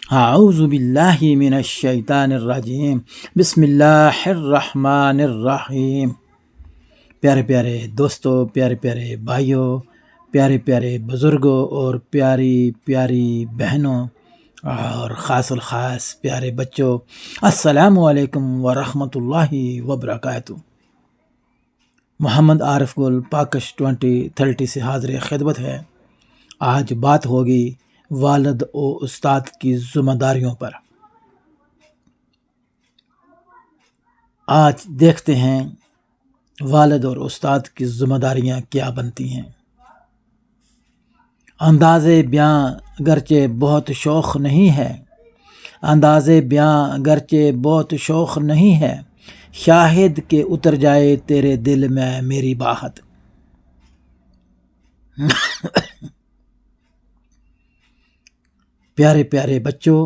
اعوذ باللہ من الشیطان الرجیم، بسم اللہ الرحمن الرحیم۔ پیارے پیارے دوستو، پیارے پیارے بھائیوں، پیارے پیارے بزرگوں اور پیاری پیاری بہنوں اور خاص الخاص پیارے بچوں، السلام علیکم ورحمۃ اللہ وبرکاتہ۔ محمد عارف گل پاکش 2030 سے حاضر خدمت ہے۔ آج بات ہوگی والد و استاد کی ذمہ داریوں پر۔ آج دیکھتے ہیں والد اور استاد کی ذمہ داریاں کیا بنتی ہیں۔ انداز بیاں گرچہ بہت شوق نہیں ہے، انداز بیاں گرچہ بہت شوق نہیں ہے، شاہد کہ اتر جائے تیرے دل میں میری باہت۔ پیارے پیارے بچوں،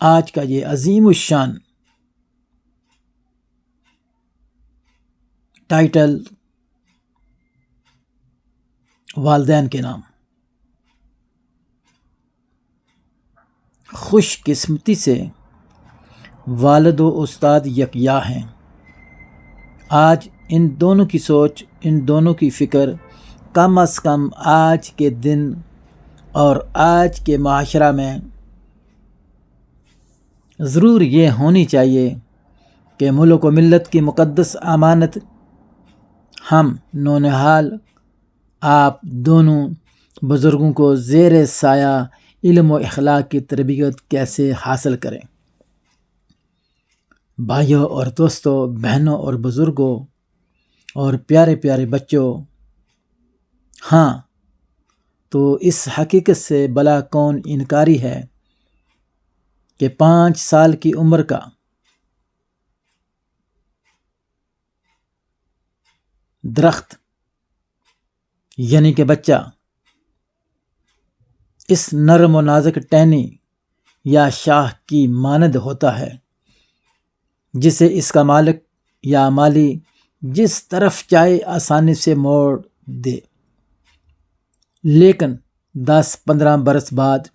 آج کا یہ عظیم الشان ٹائٹل والدین کے نام۔ خوش قسمتی سے والد و استاد یکجا ہیں۔ آج ان دونوں کی سوچ، ان دونوں کی فکر کم از کم آج کے دن اور آج کے معاشرہ میں ضرور یہ ہونی چاہیے کہ ملک و ملت کی مقدس امانت ہم نونہال آپ دونوں بزرگوں کو زیر سایہ علم و اخلاق کی تربیت کیسے حاصل کریں۔ بھائیوں اور دوستوں، بہنوں اور بزرگوں اور پیارے پیارے بچوں، ہاں تو اس حقیقت سے بلا کون انکاری ہے کہ 5 سال کی عمر کا درخت یعنی کہ بچہ اس نرم و نازک ٹہنی یا شاخ کی مانند ہوتا ہے جسے اس کا مالک یا مالی جس طرف چاہے آسانی سے موڑ دے، لیکن 10-15 برس بعد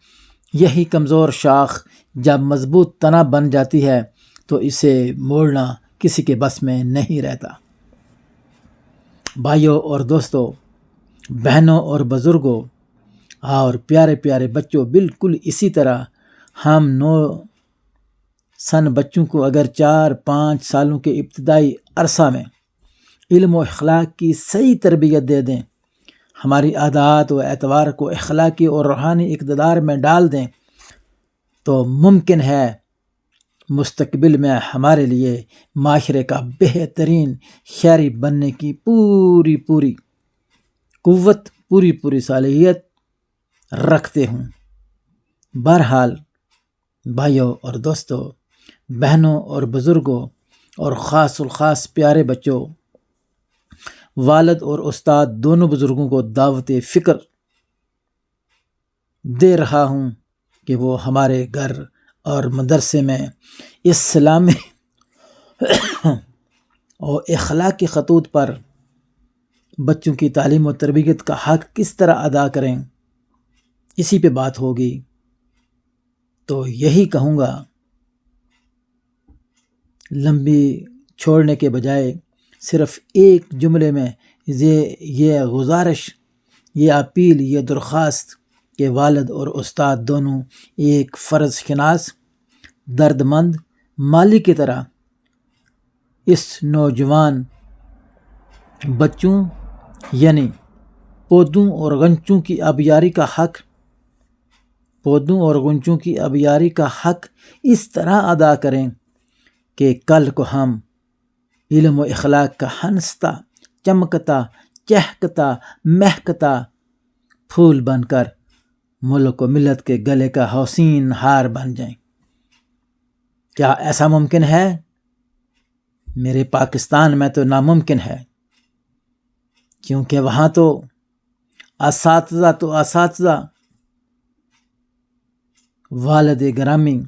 یہی کمزور شاخ جب مضبوط تنا بن جاتی ہے تو اسے موڑنا کسی کے بس میں نہیں رہتا۔ بھائیوں اور دوستوں، بہنوں اور بزرگوں اور پیارے پیارے بچوں، بالکل اسی طرح ہم 9 سن بچوں کو اگر 4-5 سالوں کے ابتدائی عرصہ میں علم و اخلاق کی صحیح تربیت دے دیں، ہماری عادات و اعتبار کو اخلاقی اور روحانی اقتدار میں ڈال دیں، تو ممکن ہے مستقبل میں ہمارے لیے معاشرے کا بہترین شہری بننے کی پوری قوت، پوری صلاحیت رکھتے ہوں۔ بہرحال بھائیوں اور دوستوں، بہنوں اور بزرگوں اور خاص الخاص پیارے بچوں، والد اور استاد دونوں بزرگوں کو دعوت فکر دے رہا ہوں کہ وہ ہمارے گھر اور مدرسے میں اسلامی اور اخلاقی خطوط پر بچوں کی تعلیم و تربیت کا حق کس طرح ادا کریں، اسی پہ بات ہوگی۔ تو یہی کہوں گا، لمبی چھوڑنے کے بجائے صرف ایک جملے میں یہ گزارش، یہ اپیل، یہ درخواست کہ والد اور استاد دونوں ایک فرض شناس، درد مند مالی کی طرح اس نوجوان بچوں یعنی پودوں اور غنچوں کی آبیاری کا حق اس طرح ادا کریں کہ کل کو ہم علم و اخلاق کا ہنستا، چمکتا، چہکتا، مہکتا پھول بن کر ملک و ملت کے گلے کا حسین ہار بن جائیں۔ کیا ایسا ممکن ہے؟ میرے پاکستان میں تو ناممکن ہے، کیونکہ وہاں تو اساتذہ والد گرامی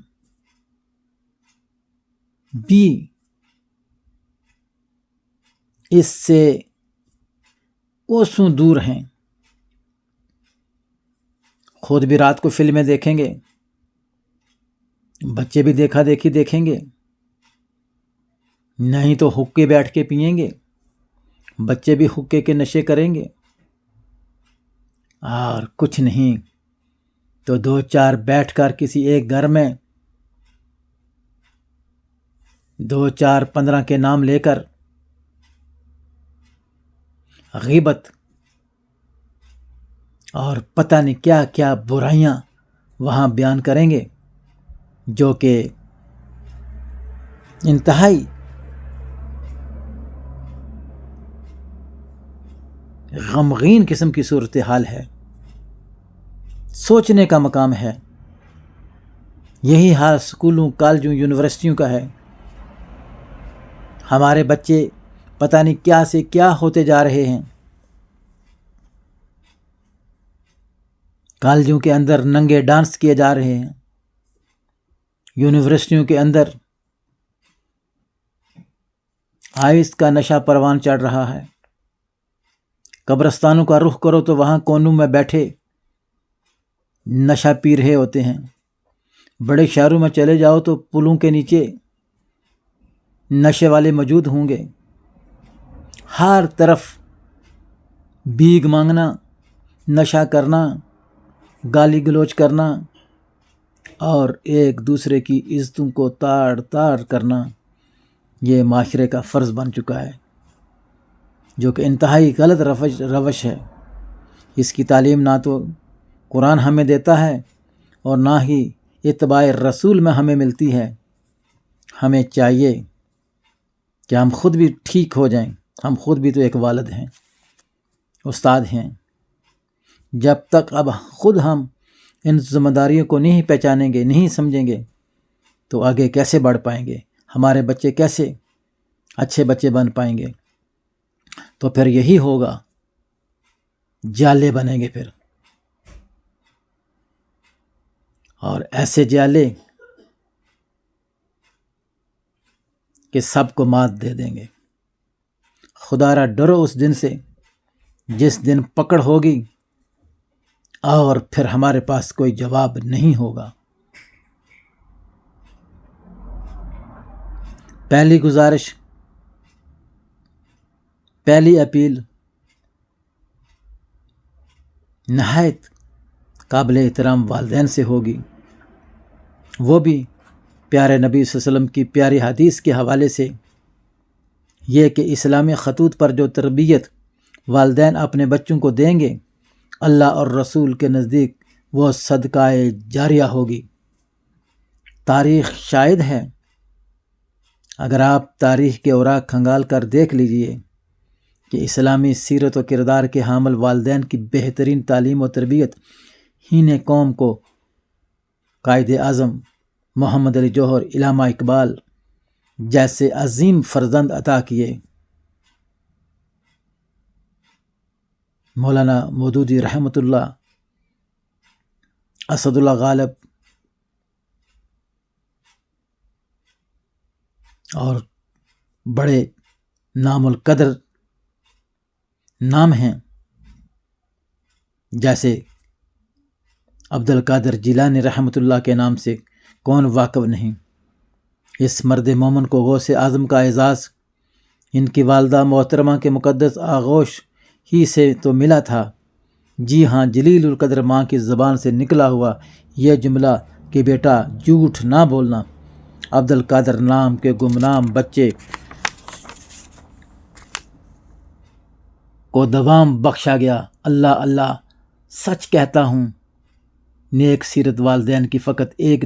بھی اس سے کوسوں دور ہیں۔ خود بھی رات کو فلمیں دیکھیں گے، بچے بھی دیکھا دیکھی دیکھیں گے، نہیں تو حقے بیٹھ کے پئیں گے، بچے بھی حقے کے نشے کریں گے، اور کچھ نہیں تو 2-4 بیٹھ کر کسی ایک گھر میں 2-4-15 کے نام لے کر غیبت اور پتہ نہیں کیا کیا برائیاں وہاں بیان کریں گے، جو کہ انتہائی غمگین قسم کی صورتحال ہے، سوچنے کا مقام ہے۔ یہی حال اسکولوں، کالجوں، یونیورسٹیوں کا ہے۔ ہمارے بچے پتہ نہیں کیا سے کیا ہوتے جا رہے ہیں۔ کالجوں کے اندر ننگے ڈانس کیے جا رہے ہیں، یونیورسٹیوں کے اندر آئس کا نشہ پروان چڑھ رہا ہے۔ قبرستانوں کا رخ کرو تو وہاں کونوں میں بیٹھے نشہ پی رہے ہوتے ہیں۔ بڑے شہروں میں چلے جاؤ تو پلوں کے نیچے نشے والے موجود ہوں گے۔ ہر طرف بھیک مانگنا، نشہ کرنا، گالی گلوچ کرنا اور ایک دوسرے کی عزتوں کو تاڑ تاڑ کرنا، یہ معاشرے کا فرض بن چکا ہے، جو کہ انتہائی غلط روش ہے۔ اس کی تعلیم نہ تو قرآن ہمیں دیتا ہے اور نہ ہی اتباع رسول میں ہمیں ملتی ہے۔ ہمیں چاہیے کہ ہم خود بھی ٹھیک ہو جائیں۔ ہم خود بھی تو ایک والد ہیں، استاد ہیں۔ جب تک اب خود ہم ان ذمہ داریوں کو نہیں پہچانیں گے، نہیں سمجھیں گے، تو آگے کیسے بڑھ پائیں گے؟ ہمارے بچے کیسے اچھے بچے بن پائیں گے؟ تو پھر یہی ہوگا، جالے بنیں گے پھر، اور ایسے جالے کہ سب کو مات دے دیں گے۔ خدا را ڈرو اس دن سے جس دن پکڑ ہوگی اور پھر ہمارے پاس کوئی جواب نہیں ہوگا۔ پہلی گزارش، پہلی اپیل نہایت قابل احترام والدین سے ہوگی، وہ بھی پیارے نبی صلی اللہ علیہ وسلم کی پیاری حدیث کے حوالے سے، یہ کہ اسلامی خطوط پر جو تربیت والدین اپنے بچوں کو دیں گے، اللہ اور رسول کے نزدیک وہ صدقہ جاریہ ہوگی۔ تاریخ شاہد ہے، اگر آپ تاریخ کے اوراق کھنگال کر دیکھ لیجئے کہ اسلامی سیرت و کردار کے حامل والدین کی بہترین تعلیم و تربیت ہی نے قوم کو قائد اعظم محمد علی جوہر، علامہ اقبال جیسے عظیم فرزند عطا کیے۔ مولانا مودودی رحمۃ اللہ، اسد اللہ غالب اور بڑے نام القدر نام ہیں، جیسے عبد القادر جیلانی رحمۃ اللہ کے نام سے کون واقف نہیں۔ اس مرد مومن کو غوث اعظم کا اعزاز ان کی والدہ محترمہ کے مقدس آغوش ہی سے تو ملا تھا۔ جی ہاں، جلیل القدر ماں کی زبان سے نکلا ہوا یہ جملہ کہ بیٹا جھوٹ نہ بولنا، عبد القادر نام کے گمنام بچے کو دوام بخشا گیا۔ اللہ اللہ، سچ کہتا ہوں، نیک سیرت والدین کی فقط ایک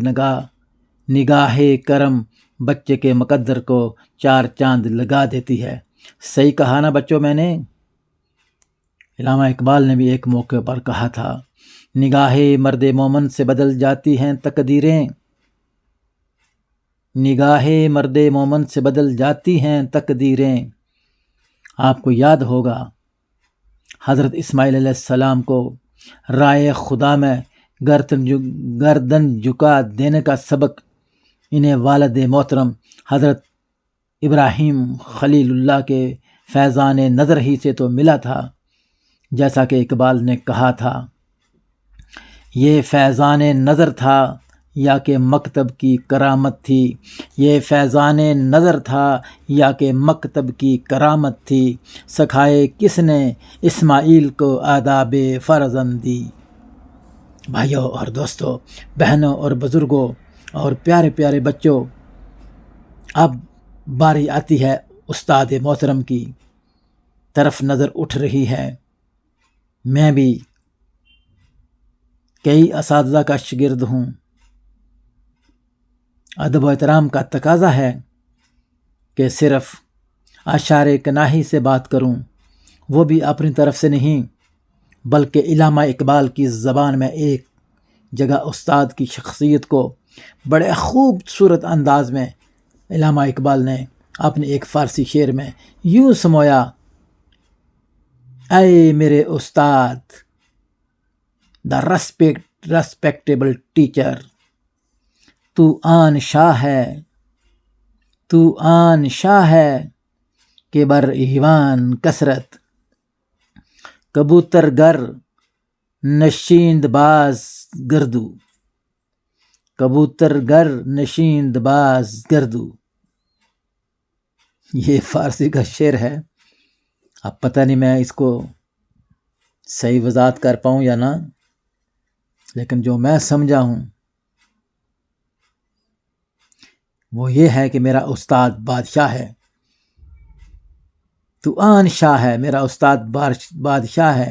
نگاہ کرم بچے کے مقدر کو 4 چاند لگا دیتی ہے۔ صحیح کہا نا بچوں میں نے؟ علامہ اقبال نے بھی ایک موقع پر کہا تھا، نگاہ مرد مومن سے بدل جاتی ہیں تقدیریں، نگاہ مرد مومن سے بدل جاتی ہیں تقدیریں۔ آپ کو یاد ہوگا حضرت اسماعیل علیہ السلام کو رائے خدا میں گردن جھکا دینے کا سبق انہیں والد محترم حضرت ابراہیم خلیل اللہ کے فیضان نظر ہی سے تو ملا تھا۔ جیسا کہ اقبال نے کہا تھا، یہ فیضان نظر تھا یا کہ مکتب کی کرامت تھی، یہ فیضان نظر تھا یا کہ مکتب کی کرامت تھی، سکھائے کس نے اسماعیل کو آداب فرزندی۔ بھائیوں اور دوستوں، بہنوں اور بزرگوں اور پیارے پیارے بچوں، اب باری آتی ہے استاد محترم کی طرف نظر اٹھ رہی ہے۔ میں بھی کئی اساتذہ کا شاگرد ہوں۔ ادب و احترام کا تقاضا ہے کہ صرف اشعار کناہی سے بات کروں، وہ بھی اپنی طرف سے نہیں، بلکہ علامہ اقبال کی زبان میں ایک جگہ استاد کی شخصیت کو بڑے خوبصورت انداز میں علامہ اقبال نے اپنے ایک فارسی شعر میں یوں سمویا: اے میرے استاد، دا ریسپیکٹیبل ٹیچر، تو آن شاہ ہے، تو آن شاہ ہے کہ بر ایوان کثرت، کبوتر گر نشیند باز گردو، کبوتر گر نشیند باز گردو۔ یہ فارسی کا شعر ہے، اب پتہ نہیں میں اس کو صحیح وضاحت کر پاؤں یا نہ، لیکن جو میں سمجھا ہوں وہ یہ ہے کہ میرا استاد بادشاہ ہے، تو آن شاہ ہے، میرا استاد بادشاہ ہے،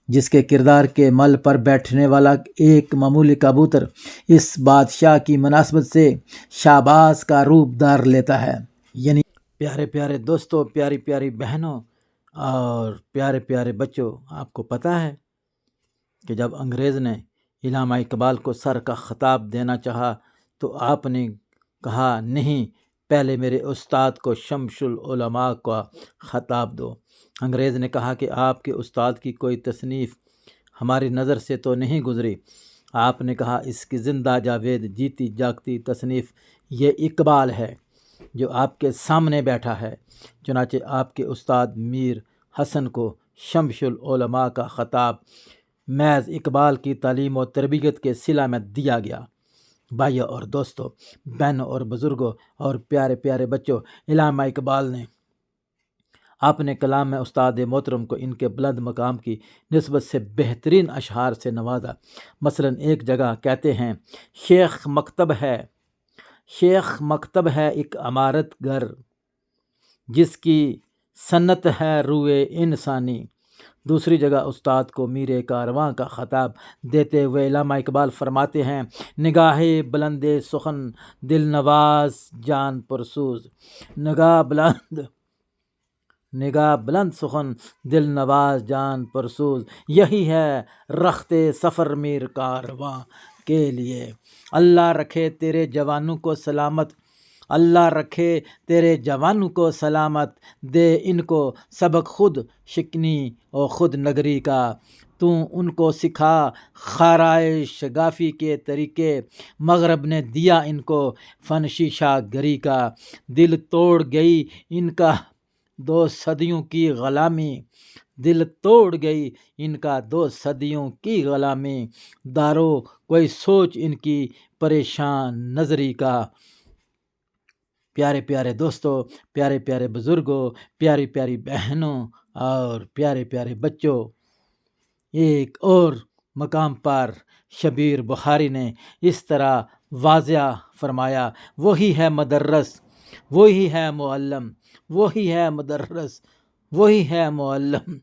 جس کے کردار کے مل پر بیٹھنے والا ایک معمولی کبوتر اس بادشاہ کی مناسبت سے شہباز کا روپ دار لیتا ہے۔ یعنی پیارے پیارے دوستوں، پیاری پیاری بہنوں اور پیارے پیارے بچوں، آپ کو پتہ ہے کہ جب انگریز نے علامہ اقبال کو سر کا خطاب دینا چاہا تو آپ نے کہا نہیں، پہلے میرے استاد کو شمس العلماء کا خطاب دو۔ انگریز نے کہا کہ آپ کے استاد کی کوئی تصنیف ہماری نظر سے تو نہیں گزری۔ آپ نے کہا اس کی زندہ جاوید جیتی جاگتی تصنیف یہ اقبال ہے جو آپ کے سامنے بیٹھا ہے۔ چنانچہ آپ کے استاد میر حسن کو شمس العلماء کا خطاب محض اقبال کی تعلیم و تربیت کے صلہ میں دیا گیا۔ بھائیوں اور دوستوں، بہنوں اور بزرگوں اور پیارے پیارے بچوں، علامہ اقبال نے اپنے کلام میں استاد محترم کو ان کے بلند مقام کی نسبت سے بہترین اشعار سے نوازا۔ مثلاً ایک جگہ کہتے ہیں: شیخ مکتب ہے، شیخ مکتب ہے ایک عمارت گر، جس کی صنعت ہے روئے انسانی۔ دوسری جگہ استاد کو میر کارواں کا خطاب دیتے ہوئے علامہ اقبال فرماتے ہیں: نگاہ بلند سخن دل نواز جان پرسوز، نگاہ بلند سخن دل نواز جان پرسوز، یہی ہے رخت سفر میر کارواں کے لیے۔ اللہ رکھے تیرے جوانوں کو سلامت، اللہ رکھے تیرے جوانوں کو سلامت، دے ان کو سبق خود شکنی اور خود نگری کا، تو ان کو سکھا خارائے شگافی کے طریقے، مغرب نے دیا ان کو فن شیشہ گری کا، دل توڑ گئی ان کا 2 صدیوں کی غلامی، دل توڑ گئی ان کا 2 صدیوں کی غلامی، دارو کوئی سوچ ان کی پریشان نظری کا۔ پیارے پیارے دوستوں، پیارے پیارے بزرگوں، پیاری پیاری بہنوں اور پیارے پیارے بچوں، ایک اور مقام پر شبیر بخاری نے اس طرح واضح فرمایا: وہی ہے مدرس، وہی ہے معلم، وہی ہے مدرس، وہی ہے معلم،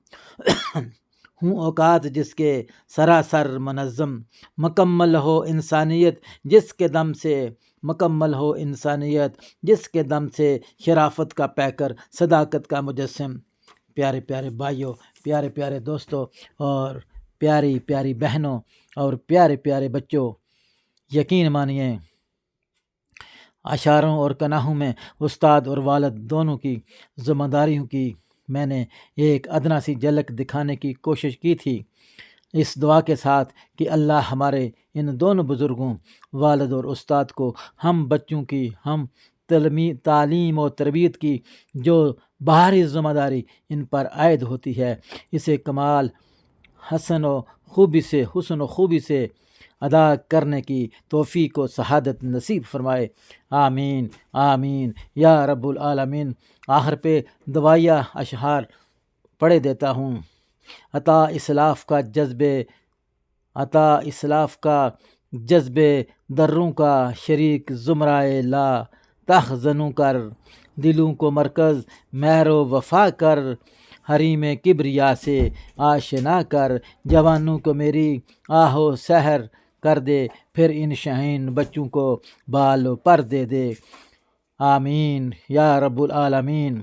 ہوں اوقات جس کے سراسر منظم، مکمل ہو انسانیت جس کے دم سے، مکمل ہو انسانیت جس کے دم سے، شرافت کا پیکر، صداقت کا مجسم۔ پیارے پیارے بھائیوں، پیارے پیارے دوستوں اور پیاری پیاری بہنوں اور پیارے پیارے بچوں، یقین مانیے اشعاروں اور کناہوں میں استاد اور والد دونوں کی ذمہ داریوں کی میں نے ایک ادنا سی جھلک دکھانے کی کوشش کی تھی، اس دعا کے ساتھ کہ اللہ ہمارے ان دونوں بزرگوں والد اور استاد کو ہم بچوں کی، ہم تعلیم و تربیت کی جو باہری ذمہ داری ان پر عائد ہوتی ہے، اسے کمال حسن و خوبی سے ادا کرنے کی توفیق و سعادت نصیب فرمائے، آمین آمین یا رب العالمین۔ آخر پہ دعائیہ اشعار پڑھے دیتا ہوں۔ عطا اسلاف کا جذبے دروں کا شریک زمرائے لا تحزنوں کر، دلوں کو مرکز مہر و وفا کر، حریم کبریا سے آشنا کر، جوانوں کو میری آہ و سحر کر دے، پھر ان شہین بچوں کو بال و پر دے دے، آمین یا رب العالمین۔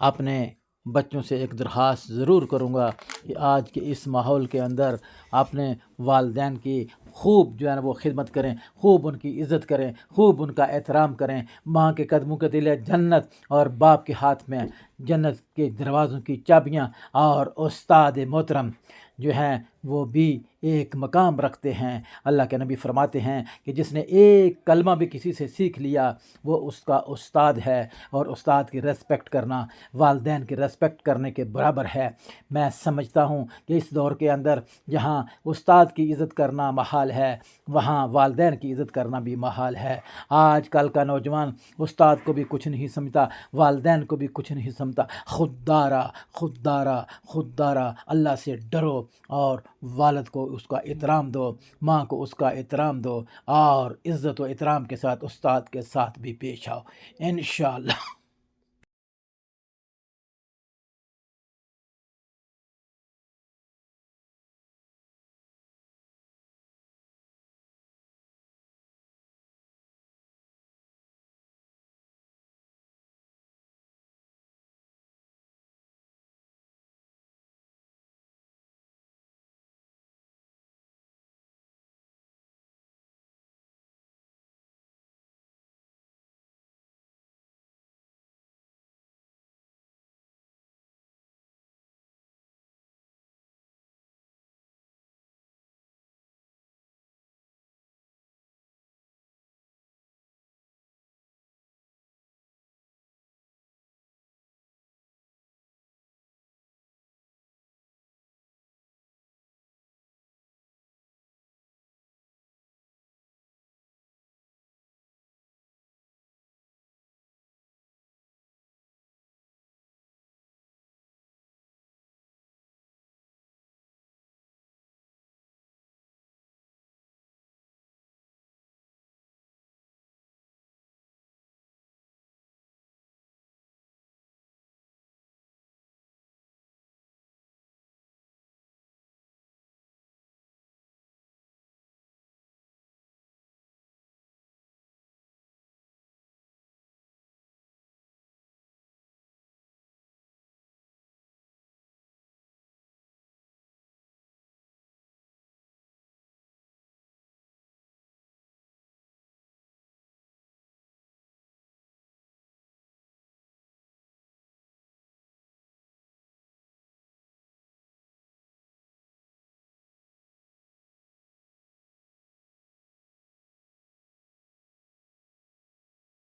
اپنے بچوں سے ایک درخواست ضرور کروں گا کہ آج کے اس ماحول کے اندر اپنے والدین کی خوب جو ہے نا وہ خدمت کریں، خوب ان کی عزت کریں، خوب ان کا احترام کریں۔ ماں کے قدموں کے تلے جنت اور باپ کے ہاتھ میں جنت کے دروازوں کی چابیاں، اور استاد محترم جو ہیں وہ بھی ایک مقام رکھتے ہیں۔ اللہ کے نبی فرماتے ہیں کہ جس نے ایک کلمہ بھی کسی سے سیکھ لیا وہ اس کا استاد ہے، اور استاد کی ریسپیکٹ کرنا والدین کی ریسپیکٹ کرنے کے برابر ہے۔ میں سمجھتا ہوں کہ اس دور کے اندر جہاں استاد کی عزت کرنا محال ہے، وہاں والدین کی عزت کرنا بھی محال ہے۔ آج کل کا نوجوان استاد کو بھی کچھ نہیں سمجھتا، والدین کو بھی کچھ نہیں سمجھتا۔ خوددارا اللہ سے ڈرو، اور والد کو اس کا احترام دو، ماں کو اس کا احترام دو، اور عزت و احترام کے ساتھ استاد کے ساتھ بھی پیش آؤ، انشاءاللہ۔